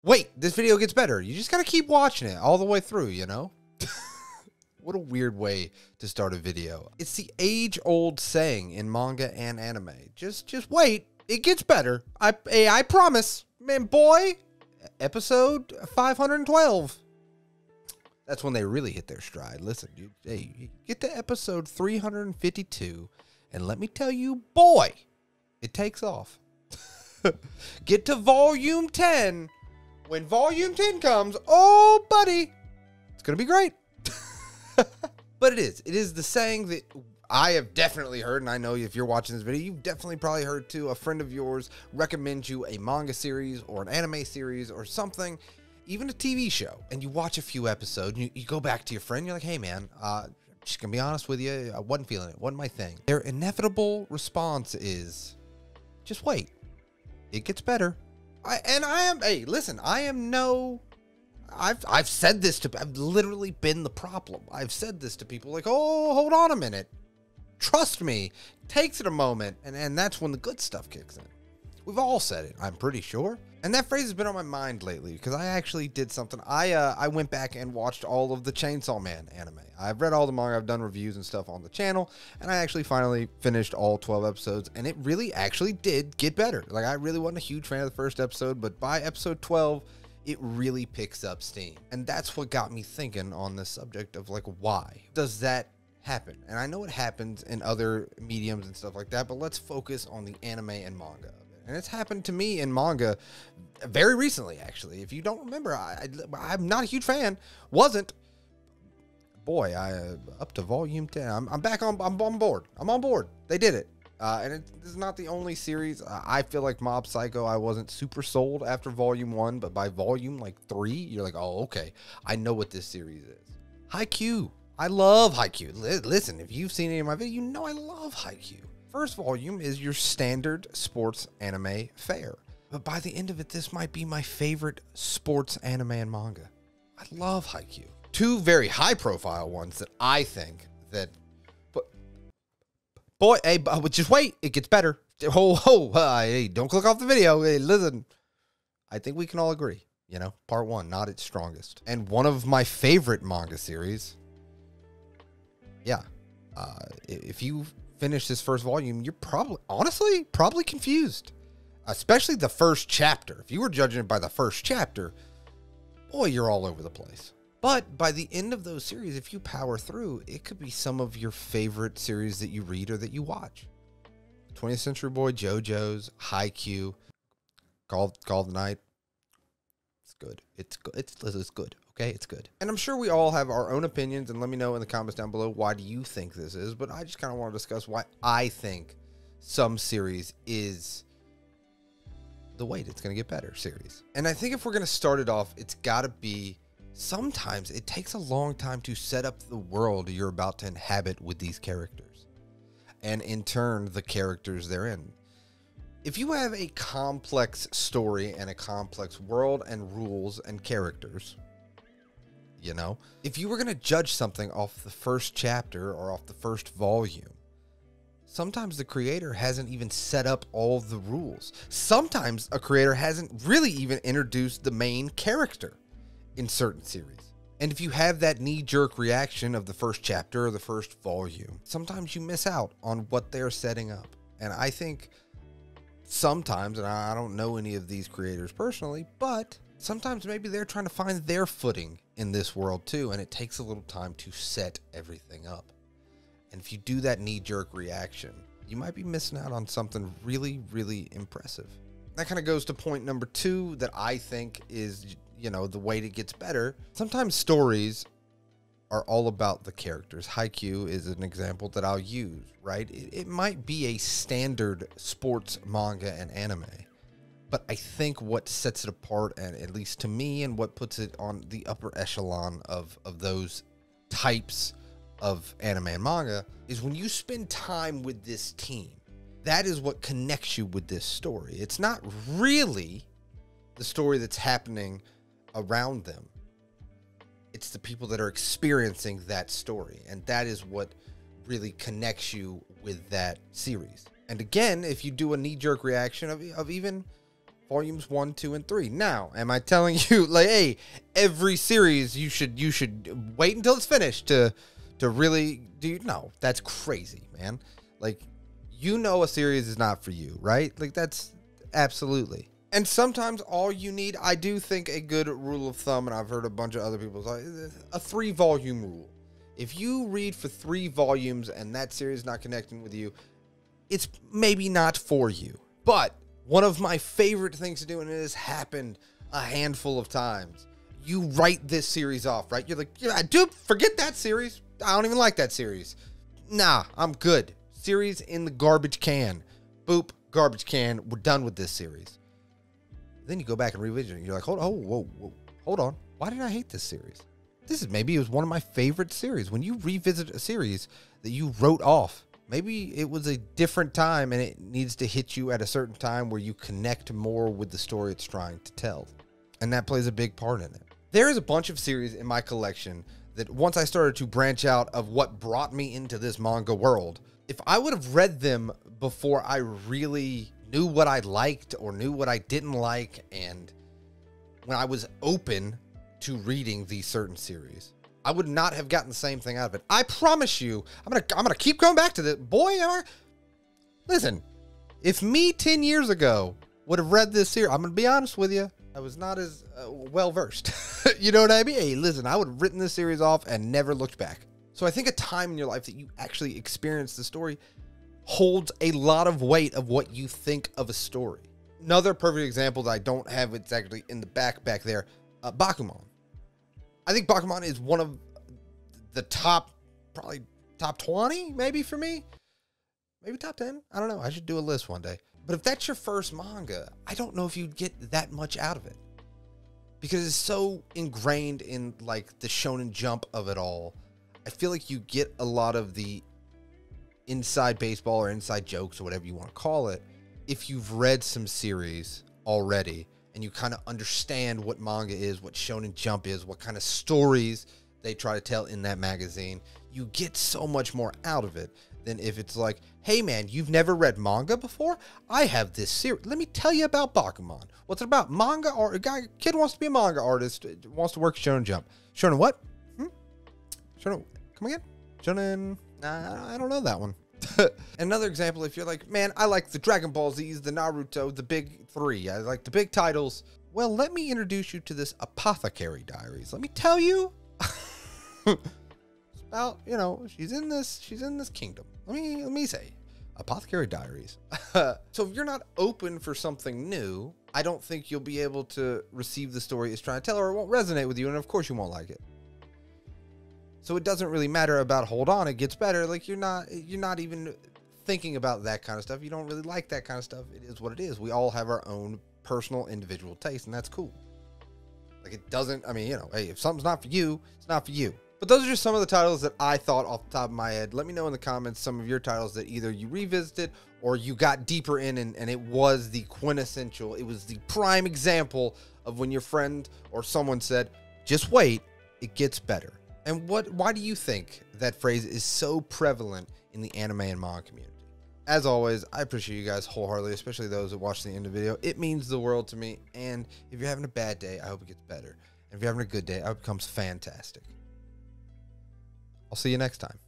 wait, this video gets better. You just got to keep watching it all the way through, you know? What a weird way to start a video. It's the age-old saying in manga and anime. Just wait, it gets better. I promise. Man, boy, episode 512. That's when they really hit their stride. Listen, you get to episode 352, and let me tell you, boy, it takes off. Get to volume 10. When volume 10 comes, oh, buddy, it's going to be great. But it is the saying that I have definitely heard, and I know if you're watching this video, you've definitely probably heard too. A friend of yours recommends you a manga series or an anime series or something, even a TV show, and you watch a few episodes, and you go back to your friend, you're like, hey man, just gonna be honest with you, I wasn't feeling it, wasn't my thing. Their inevitable response is, just wait, it gets better. Hey, listen, I've said this to, I've literally been the problem. I've said this to people like, oh, hold on a minute. Trust me. Takes it a moment. And that's when the good stuff kicks in. We've all said it, I'm pretty sure. And that phrase has been on my mind lately because I actually did something. I went back and watched all of the Chainsaw Man anime. I've read all the manga. I've done reviews and stuff on the channel. And I actually finally finished all 12 episodes. And it really actually did get better. Like, I really wasn't a huge fan of the first episode. But by episode 12, it really picks up steam. And that's what got me thinking on this subject of, like, why does that happen? And I know it happens in other mediums and stuff like that, but let's focus on the anime and manga. And it's happened to me in manga very recently, actually. If you don't remember, I'm not a huge fan. Wasn't. Boy, up to volume 10. I'm back on. I'm on board. I'm on board. They did it. And this is not the only series. I feel like Mob Psycho, I wasn't super sold after volume 1, but by volume like 3, you're like, oh, okay, I know what this series is. Haikyuu. I love Haikyuu. Listen, if you've seen any of my videos, you know I love Haikyuu. First volume is your standard sports anime fare. But by the end of it, this might be my favorite sports anime and manga. I love Haikyuu. Two very high profile ones that I think that, boy, hey, just wait, it gets better. Hey, don't click off the video. Hey, listen, I think we can all agree, you know, part 1, not its strongest. And one of my favorite manga series, yeah, if you finish this first volume, you're probably confused, especially the first chapter. If you were judging it by the first chapter, boy, you're all over the place. But by the end of those series, if you power through, it could be some of your favorite series that you read or that you watch. 20th Century Boy, JoJo's, Haikyuu, Call of the Night. It's good. It's good. Okay, it's good. And I'm sure we all have our own opinions, and let me know in the comments down below, why do you think this is? But I just kind of want to discuss why I think some series is the wait, it's going to get better series. And I think if we're going to start it off, it's got to be, sometimes it takes a long time to set up the world you're about to inhabit with these characters. And in turn, the characters they're in. If you have a complex story and a complex world and rules and characters, you know, if you were going to judge something off the first chapter or off the first volume, sometimes the creator hasn't even set up all the rules. Sometimes a creator hasn't really even introduced the main character in certain series. And if you have that knee-jerk reaction of the first chapter or the first volume, sometimes you miss out on what they're setting up. And I think sometimes, and I don't know any of these creators personally, but sometimes maybe they're trying to find their footing in this world too, and it takes a little time to set everything up. And if you do that knee-jerk reaction, you might be missing out on something really, really impressive. That kind of goes to point number 2 that I think is, you know, the way it gets better. Sometimes stories are all about the characters. Haikyuu is an example that I'll use, right? It might be a standard sports manga and anime, but I think what sets it apart, and at least to me, and what puts it on the upper echelon of those types of anime and manga, is when you spend time with this team. That is what connects you with this story. It's not really the story that's happening around them. It's the people that are experiencing that story, and that is what really connects you with that series. And again, if you do a knee-jerk reaction of even volumes 1, 2, and 3. Now, am I telling you, like, hey, every series you should wait until it's finished to really do? No, that's crazy, man. Like, you know, a series is not for you, right? Like, that's absolutely. And sometimes all you need, I do think a good rule of thumb, and I've heard a bunch of other people say, a 3-volume rule. If you read for 3 volumes and that series is not connecting with you, it's maybe not for you. But one of my favorite things to do, and it has happened a handful of times, you write this series off, right? You're like, yeah, dude, forget that series. I don't even like that series. Nah, I'm good. Series in the garbage can. Boop, garbage can. We're done with this series. Then you go back and revisit it. And you're like, hold on. Why did I hate this series? Maybe it was one of my favorite series. When you revisit a series that you wrote off, maybe it was a different time and it needs to hit you at a certain time where you connect more with the story it's trying to tell. And that plays a big part in it. There is a bunch of series in my collection that once I started to branch out of what brought me into this manga world, if I would have read them before I really knew what I liked or knew what I didn't like, and when I was open to reading these certain series, I would not have gotten the same thing out of it. I promise you, I'm gonna keep going back to this. Boy, listen, if me 10 years ago would have read this series, I'm gonna be honest with you, I was not as well versed. You know what I mean? Hey, listen, I would have written this series off and never looked back. So I think a time in your life that you actually experience the story holds a lot of weight of what you think of a story. Another perfect example that I don't have, it's actually in the back there, Bakuman. I think Bakuman is one of the probably top 20, maybe for me. Maybe top 10. I don't know. I should do a list one day. But if that's your first manga, I don't know if you'd get that much out of it. Because it's so ingrained in, like, the Shonen Jump of it all. I feel like you get a lot of the inside baseball or inside jokes or whatever you want to call it if you've read some series already and you kind of understand what manga is, what Shonen Jump is, what kind of stories they try to tell in that magazine. You get so much more out of it than if it's like, hey man, you've never read manga before? I have this series. Let me tell you about Bakuman. What's it about? Manga, or kid wants to be a manga artist, wants to work at Shonen Jump. Shonen what? Shonen, come again? Shonen, nah, I don't know that one. Another example, if you're like, man, I like the Dragon Ball Z's, the Naruto, the big 3. I like the big titles. Well, let me introduce you to this Apothecary Diaries. Let me tell you. It's about, you know, she's in this kingdom. Let me say, Apothecary Diaries. So if you're not open for something new, I don't think you'll be able to receive the story it's trying to tell, or it won't resonate with you, and of course you won't like it. So it doesn't really matter about hold on, it gets better. Like, you're not even thinking about that kind of stuff. You don't really like that kind of stuff. It is what it is. We all have our own personal individual taste, and that's cool. Like, it doesn't, I mean, you know, hey, if something's not for you, it's not for you. But those are just some of the titles that I thought off the top of my head. Let me know in the comments some of your titles that either you revisited or you got deeper in, and it was the quintessential, it was the prime example of when your friend or someone said, just wait, it gets better. And why do you think that phrase is so prevalent in the anime and manga community? As always, I appreciate you guys wholeheartedly, especially those that watch the end of the video. It means the world to me. And if you're having a bad day, I hope it gets better. And if you're having a good day, I hope it becomes fantastic. I'll see you next time.